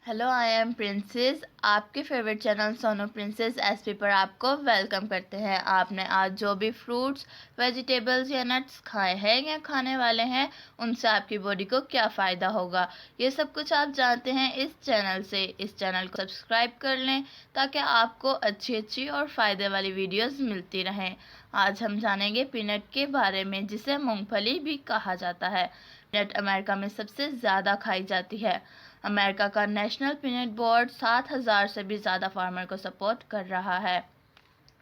Hello, I am Princess. आपके favourite channel Sonu Princess SP पर आपको वेलकम करते हैं। आपने आज जो भी फ्रूट्स, वेजिटेबल्स या नट्स खाए हैं या खाने वाले हैं, उनसे आपकी बॉडी को क्या फ़ायदा होगा, ये सब कुछ आप जानते हैं इस चैनल से। इस चैनल को सब्सक्राइब कर लें ताकि आपको अच्छी अच्छी और फ़ायदे वाली वीडियोज़ मिलती रहें। आज हम जानेंगे पीनट के बारे में, जिसे मूँगफली भी कहा जाता है। पीनट अमेरिका में सबसे ज़्यादा खाई जाती है। अमेरिका का नेशनल पीनट बोर्ड 7,000 से भी ज़्यादा फार्मर को सपोर्ट कर रहा है।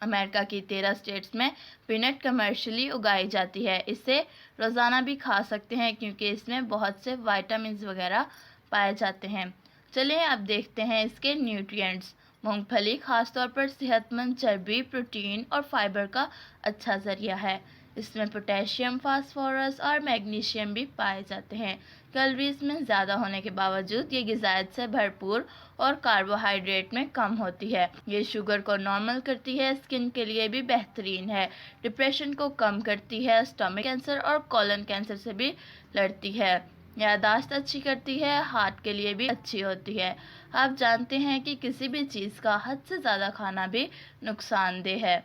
अमेरिका की 13 स्टेट्स में पीनट कमर्शियली उगाई जाती है। इसे रोज़ाना भी खा सकते हैं क्योंकि इसमें बहुत से विटामिन वगैरह पाए जाते हैं। चलिए अब देखते हैं इसके न्यूट्रिएंट्स। मूंगफली खासतौर पर सेहतमंद चर्बी, प्रोटीन और फाइबर का अच्छा ज़रिया है। इसमें पोटेशियम, फास्फोरस और मैग्नीशियम भी पाए जाते हैं। कैलोरीज में ज़्यादा होने के बावजूद ये ग़िज़ायत से भरपूर और कार्बोहाइड्रेट में कम होती है। ये शुगर को नॉर्मल करती है, स्किन के लिए भी बेहतरीन है, डिप्रेशन को कम करती है, स्टमक कैंसर और कोलन कैंसर से भी लड़ती है, याददाश्त अच्छी करती है, हार्ट के लिए भी अच्छी होती है। आप जानते हैं कि किसी भी चीज़ का हद से ज़्यादा खाना भी नुकसानदेह है।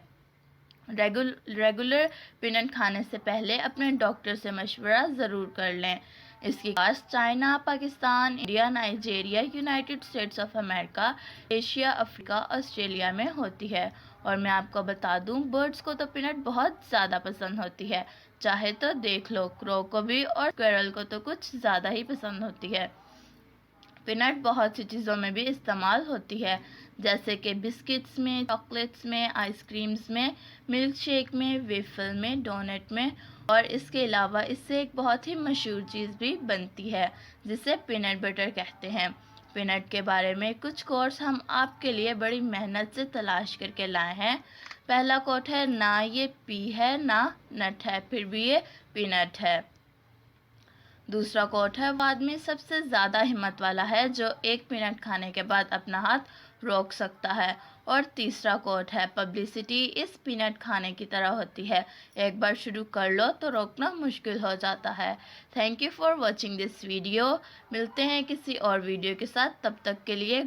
रेगुलर पीनट खाने से पहले अपने डॉक्टर से मशवरा ज़रूर कर लें। इसकी काश्त China, Pakistan, India, Nigeria, United states of America, Asia, Africa, Australia में होती है। और मैं आपको बता दूं, बर्ड्स को तो पीनट बहुत ज़्यादा पसंद होती है। चाहे तो देख लो, क्रो को भी और स्क्वेरल को तो कुछ ज़्यादा ही पसंद होती है। पीनट बहुत सी चीज़ों में भी इस्तेमाल होती है, जैसे कि बिस्किट्स में, चॉकलेट्स में, आइसक्रीम्स में, मिल्क शेक में, वेफल में, डोनट में। और इसके अलावा इससे एक बहुत ही मशहूर चीज़ भी बनती है जिसे पीनट बटर कहते हैं। पीनट के बारे में कुछ कोट्स हम आपके लिए बड़ी मेहनत से तलाश करके लाए हैं। पहला कोट है, ना ये पी है ना नट है, फिर भी ये पीनट है। दूसरा कोट है, वो आदमी सबसे ज़्यादा हिम्मत वाला है जो एक पीनट खाने के बाद अपना हाथ रोक सकता है। और तीसरा कोट है, पब्लिसिटी इस पीनट खाने की तरह होती है, एक बार शुरू कर लो तो रोकना मुश्किल हो जाता है। Thank you for watching this video. मिलते हैं किसी और वीडियो के साथ, तब तक के लिए